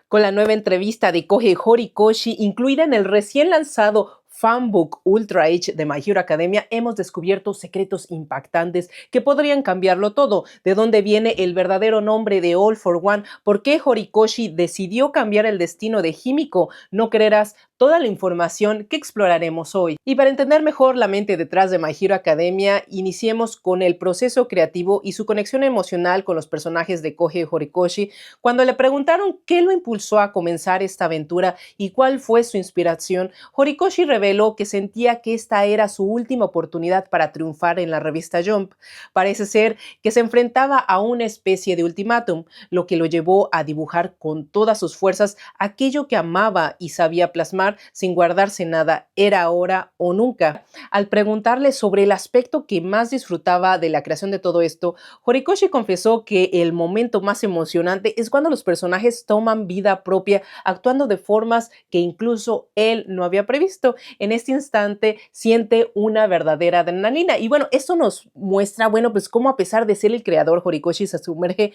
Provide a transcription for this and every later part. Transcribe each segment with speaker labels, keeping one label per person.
Speaker 1: con la nueva entrevista de Kohei Horikoshi incluida en el recién lanzado Fanbook Ultra Age de My Hero Academia, hemos descubierto secretos impactantes que podrían cambiarlo todo. ¿De dónde viene el verdadero nombre de All for One? ¿Por qué Horikoshi decidió cambiar el destino de Himiko? No creerás toda la información que exploraremos hoy. Y para entender mejor la mente detrás de My Hero Academia, iniciemos con el proceso creativo y su conexión emocional con los personajes de Kohei Horikoshi. Cuando le preguntaron qué lo impulsó a comenzar esta aventura y cuál fue su inspiración, Horikoshi reveló que sentía que esta era su última oportunidad para triunfar en la revista Jump. Parece ser que se enfrentaba a una especie de ultimátum, lo que lo llevó a dibujar con todas sus fuerzas aquello que amaba y sabía plasmar sin guardarse nada. Era ahora o nunca. Al preguntarle sobre el aspecto que más disfrutaba de la creación de todo esto, Horikoshi confesó que el momento más emocionante es cuando los personajes toman vida propia, actuando de formas que incluso él no había previsto. En este instante siente una verdadera adrenalina. Y bueno, esto nos muestra, pues cómo a pesar de ser el creador, Horikoshi se sumerge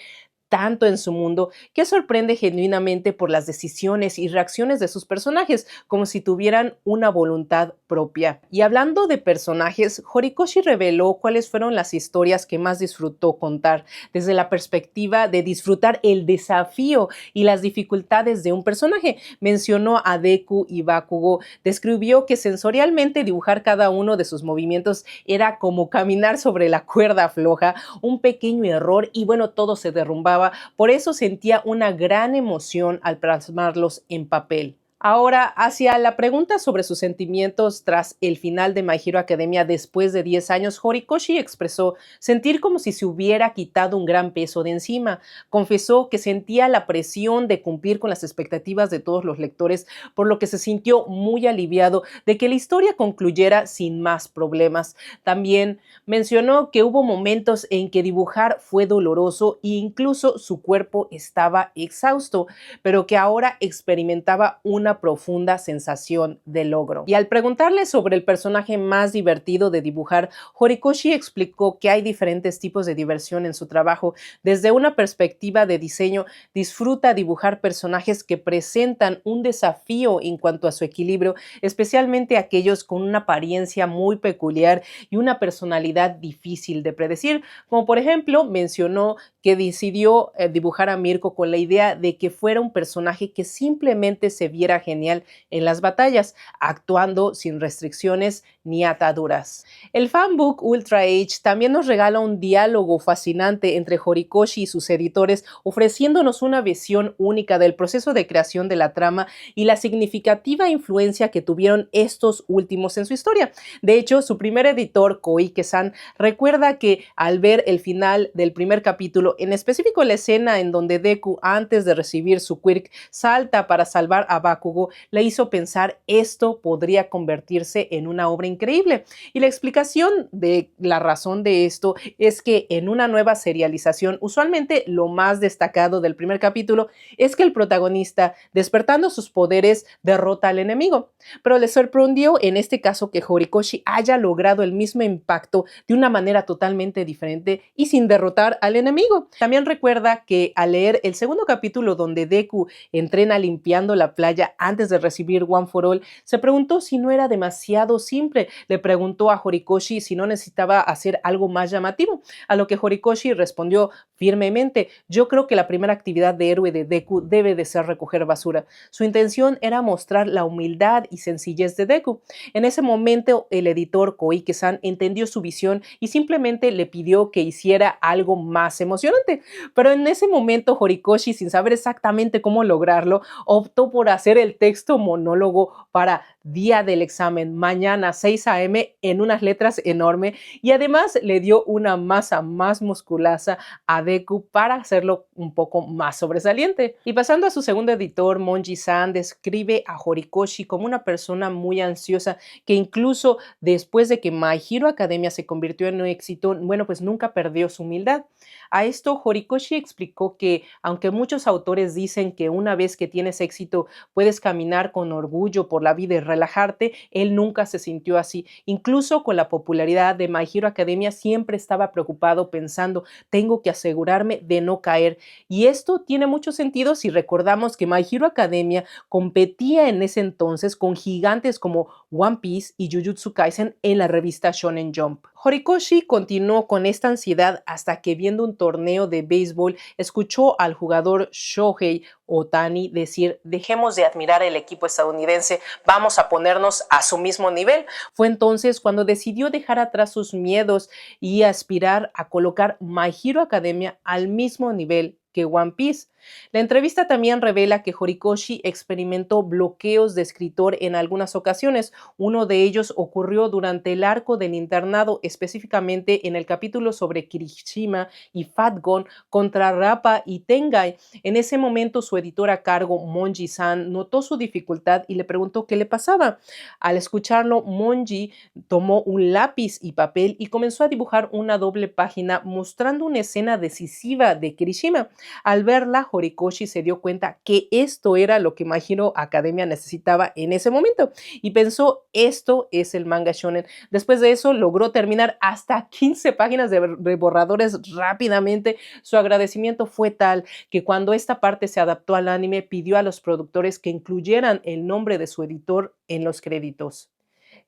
Speaker 1: tanto en su mundo que sorprende genuinamente por las decisiones y reacciones de sus personajes, como si tuvieran una voluntad propia. Y hablando de personajes, Horikoshi reveló cuáles fueron las historias que más disfrutó contar, desde la perspectiva de disfrutar el desafío y las dificultades de un personaje. Mencionó a Deku y Bakugo, describió que sensorialmente dibujar cada uno de sus movimientos era como caminar sobre la cuerda floja, un pequeño error y todo se derrumbaba. Por eso sentía una gran emoción al plasmarlos en papel. Ahora, hacia la pregunta sobre sus sentimientos tras el final de My Hero Academia después de 10 años, Horikoshi expresó sentir como si se hubiera quitado un gran peso de encima. Confesó que sentía la presión de cumplir con las expectativas de todos los lectores, por lo que se sintió muy aliviado de que la historia concluyera sin más problemas. También mencionó que hubo momentos en que dibujar fue doloroso e incluso su cuerpo estaba exhausto, pero que ahora experimentaba una profunda sensación de logro. Y al preguntarle sobre el personaje más divertido de dibujar, Horikoshi explicó que hay diferentes tipos de diversión en su trabajo. Desde una perspectiva de diseño, disfruta dibujar personajes que presentan un desafío en cuanto a su equilibrio, especialmente aquellos con una apariencia muy peculiar y una personalidad difícil de predecir, como por ejemplo mencionó que decidió dibujar a Mirko con la idea de que fuera un personaje que simplemente se viera genial en las batallas, actuando sin restricciones ni ataduras. El fanbook Ultra Age también nos regala un diálogo fascinante entre Horikoshi y sus editores, ofreciéndonos una visión única del proceso de creación de la trama y la significativa influencia que tuvieron estos últimos en su historia. De hecho, su primer editor, Koike-san, recuerda que al ver el final del primer capítulo, en específico la escena en donde Deku, antes de recibir su quirk, salta para salvar a Bakugo, le hizo pensar esto podría convertirse en una obra increíble. Y la explicación de la razón de esto es que en una nueva serialización, usualmente lo más destacado del primer capítulo es que el protagonista, despertando sus poderes, derrota al enemigo. Pero le sorprendió en este caso que Horikoshi haya logrado el mismo impacto de una manera totalmente diferente y sin derrotar al enemigo. También recuerda que al leer el segundo capítulo donde Deku entrena limpiando la playa antes de recibir One for All, se preguntó si no era demasiado simple. Le preguntó a Horikoshi si no necesitaba hacer algo más llamativo, a lo que Horikoshi respondió firmemente: yo creo que la primera actividad de héroe de Deku debe de ser recoger basura. Su intención era mostrar la humildad y sencillez de Deku. En ese momento, el editor Koike-san entendió su visión y simplemente le pidió que hiciera algo más emocionante. Pero en ese momento, Horikoshi, sin saber exactamente cómo lograrlo, optó por hacer el texto monólogo para día del examen, mañana 6 a.m. en unas letras enormes, y además le dio una masa más musculosa a Deku para hacerlo un poco más sobresaliente. Y pasando a su segundo editor, Monji-san describe a Horikoshi como una persona muy ansiosa que incluso después de que My Hero Academia se convirtió en un éxito, pues nunca perdió su humildad. A esto Horikoshi explicó que aunque muchos autores dicen que una vez que tienes éxito puedes caminar con orgullo por la vida y relajarte, él nunca se sintió así. Incluso con la popularidad de My Hero Academia siempre estaba preocupado pensando: tengo que asegurar asegurarme de no caer. Y esto tiene mucho sentido si recordamos que My Hero Academia competía en ese entonces con gigantes como One Piece y Jujutsu Kaisen en la revista Shonen Jump. Horikoshi continuó con esta ansiedad hasta que, viendo un torneo de béisbol, escuchó al jugador Shohei Ohtani decir: dejemos de admirar el equipo estadounidense, vamos a ponernos a su mismo nivel. Fue entonces cuando decidió dejar atrás sus miedos y aspirar a colocar My Hero Academia al mismo nivel que One Piece. La entrevista también revela que Horikoshi experimentó bloqueos de escritor en algunas ocasiones. Uno de ellos ocurrió durante el arco del internado, específicamente en el capítulo sobre Kirishima y Fat Gon contra Rappa y Tengai. En ese momento, su editor a cargo, Monji-san, notó su dificultad y le preguntó qué le pasaba. Al escucharlo, Monji tomó un lápiz y papel y comenzó a dibujar una doble página mostrando una escena decisiva de Kirishima. Al verla, Horikoshi se dio cuenta que esto era lo que My Hero Academia necesitaba en ese momento y pensó: esto es el manga shonen. Después de eso logró terminar hasta 15 páginas de borradores rápidamente. Su agradecimiento fue tal que cuando esta parte se adaptó al anime, pidió a los productores que incluyeran el nombre de su editor en los créditos.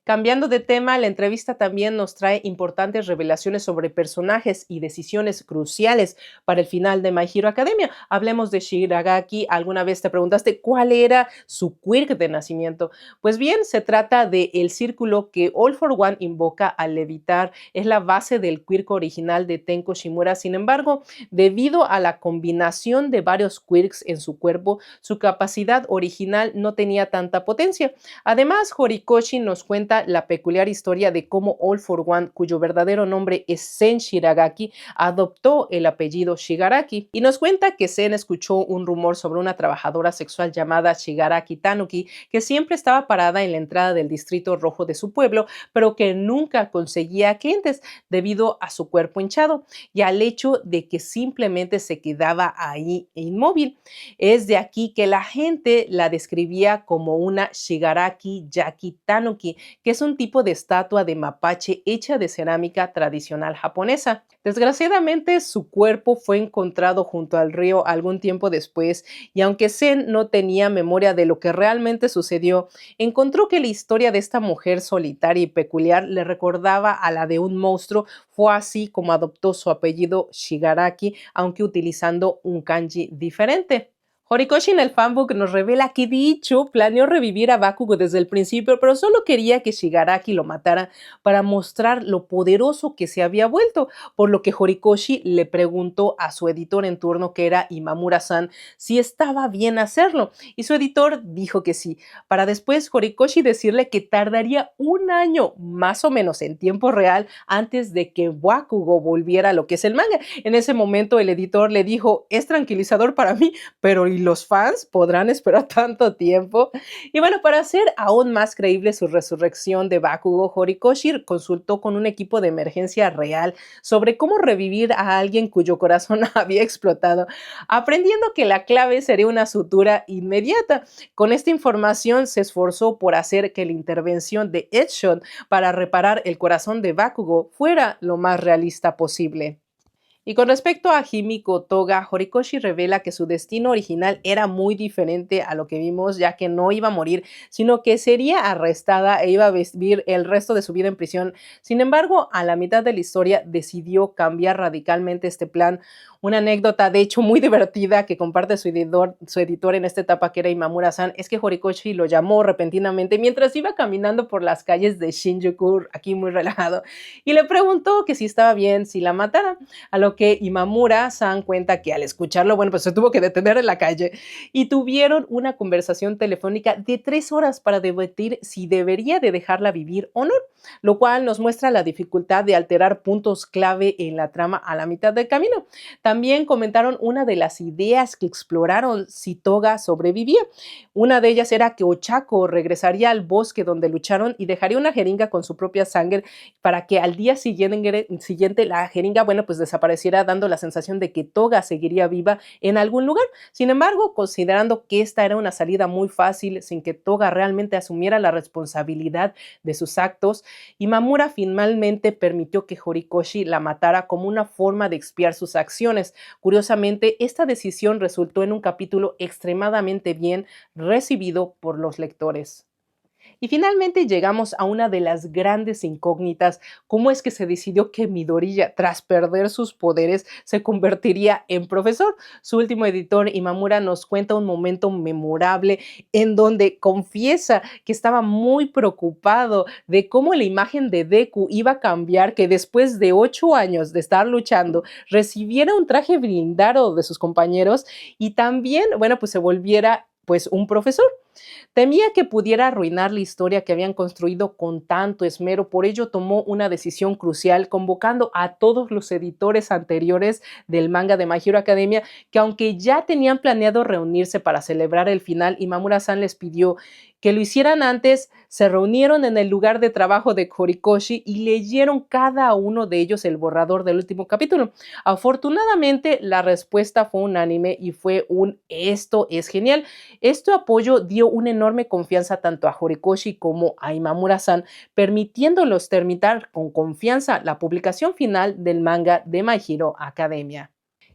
Speaker 1: Cambiando de tema, la entrevista también nos trae importantes revelaciones sobre personajes y decisiones cruciales para el final de My Hero Academia. Hablemos de Shigaraki. ¿Alguna vez te preguntaste cuál era su quirk de nacimiento? Pues bien, se trata de el círculo que All for One invoca al levitar. Es la base del quirk original de Tenko Shimura. Sin embargo, debido a la combinación de varios quirks en su cuerpo, su capacidad original no tenía tanta potencia. Además, Horikoshi nos cuenta la peculiar historia de cómo All for One, cuyo verdadero nombre es Sen Shiragaki, adoptó el apellido Shigaraki, y nos cuenta que Sen escuchó un rumor sobre una trabajadora sexual llamada Shigaraki Tanuki, que siempre estaba parada en la entrada del distrito rojo de su pueblo, pero que nunca conseguía clientes debido a su cuerpo hinchado y al hecho de que simplemente se quedaba ahí inmóvil. Es de aquí que la gente la describía como una Shigaraki Yaki Tanuki, que es un tipo de estatua de mapache hecha de cerámica tradicional japonesa. Desgraciadamente, su cuerpo fue encontrado junto al río algún tiempo después, y aunque Zen no tenía memoria de lo que realmente sucedió, encontró que la historia de esta mujer solitaria y peculiar le recordaba a la de un monstruo. Fue así como adoptó su apellido Shigaraki, aunque utilizando un kanji diferente. Horikoshi en el fanbook nos revela que dicho planeó revivir a Bakugo desde el principio, pero solo quería que Shigaraki lo matara para mostrar lo poderoso que se había vuelto, por lo que Horikoshi le preguntó a su editor en turno, que era Imamura-san, si estaba bien hacerlo, y su editor dijo que sí, para después Horikoshi decirle que tardaría un año más o menos en tiempo real antes de que Bakugo volviera a lo que es el manga. En ese momento el editor le dijo: es tranquilizador para mí, pero ¿y los fans podrán esperar tanto tiempo? Y bueno, para hacer aún más creíble su resurrección de Bakugo, Horikoshi consultó con un equipo de emergencia real sobre cómo revivir a alguien cuyo corazón había explotado, aprendiendo que la clave sería una sutura inmediata. Con esta información se esforzó por hacer que la intervención de Edgeshot para reparar el corazón de Bakugo fuera lo más realista posible. Y con respecto a Himiko Toga, Horikoshi revela que su destino original era muy diferente a lo que vimos, ya que no iba a morir, sino que sería arrestada e iba a vivir el resto de su vida en prisión. Sin embargo, a la mitad de la historia decidió cambiar radicalmente este plan. Una anécdota, de hecho, muy divertida que comparte su editor en esta etapa, que era Imamura-san, es que Horikoshi lo llamó repentinamente mientras iba caminando por las calles de Shinjuku, aquí muy relajado, y le preguntó que si estaba bien si la matara, a lo que Imamura-san cuenta que al escucharlo, bueno, pues se tuvo que detener en la calle y tuvieron una conversación telefónica de 3 horas para debatir si debería de dejarla vivir o no, lo cual nos muestra la dificultad de alterar puntos clave en la trama a la mitad del camino. También comentaron una de las ideas que exploraron si Toga sobrevivía. Una de ellas era que Ochako regresaría al bosque donde lucharon y dejaría una jeringa con su propia sangre para que al día siguiente la jeringa, bueno, pues desapareciera apareciera dando la sensación de que Toga seguiría viva en algún lugar. Sin embargo, considerando que esta era una salida muy fácil sin que Toga realmente asumiera la responsabilidad de sus actos, Imamura finalmente permitió que Horikoshi la matara como una forma de expiar sus acciones. Curiosamente, esta decisión resultó en un capítulo extremadamente bien recibido por los lectores. Y finalmente llegamos a una de las grandes incógnitas: ¿cómo es que se decidió que Midoriya, tras perder sus poderes, se convertiría en profesor? Su último editor, Imamura, nos cuenta un momento memorable en donde confiesa que estaba muy preocupado de cómo la imagen de Deku iba a cambiar, que después de 8 años de estar luchando, recibiera un traje blindado de sus compañeros y también, bueno, pues se volviera pues un profesor. Temía que pudiera arruinar la historia que habían construido con tanto esmero, por ello tomó una decisión crucial, convocando a todos los editores anteriores del manga de My Hero Academia, que aunque ya tenían planeado reunirse para celebrar el final, Imamura-san les pidió que lo hicieran antes. Se reunieron en el lugar de trabajo de Horikoshi y leyeron cada uno de ellos el borrador del último capítulo. Afortunadamente, la respuesta fue unánime y fue un "esto es genial". Este apoyo dio una enorme confianza tanto a Horikoshi como a Imamura-san, permitiéndolos terminar con confianza la publicación final del manga de My Hero Academia.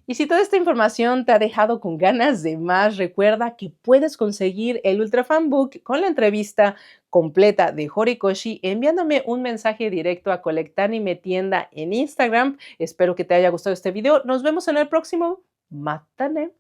Speaker 1: Y si toda esta información te ha dejado con ganas de más, recuerda que puedes conseguir el Ultra Fan Book con la entrevista completa de Horikoshi enviándome un mensaje directo a Colectanime Tienda en Instagram. Espero que te haya gustado este video. Nos vemos en el próximo. Matane.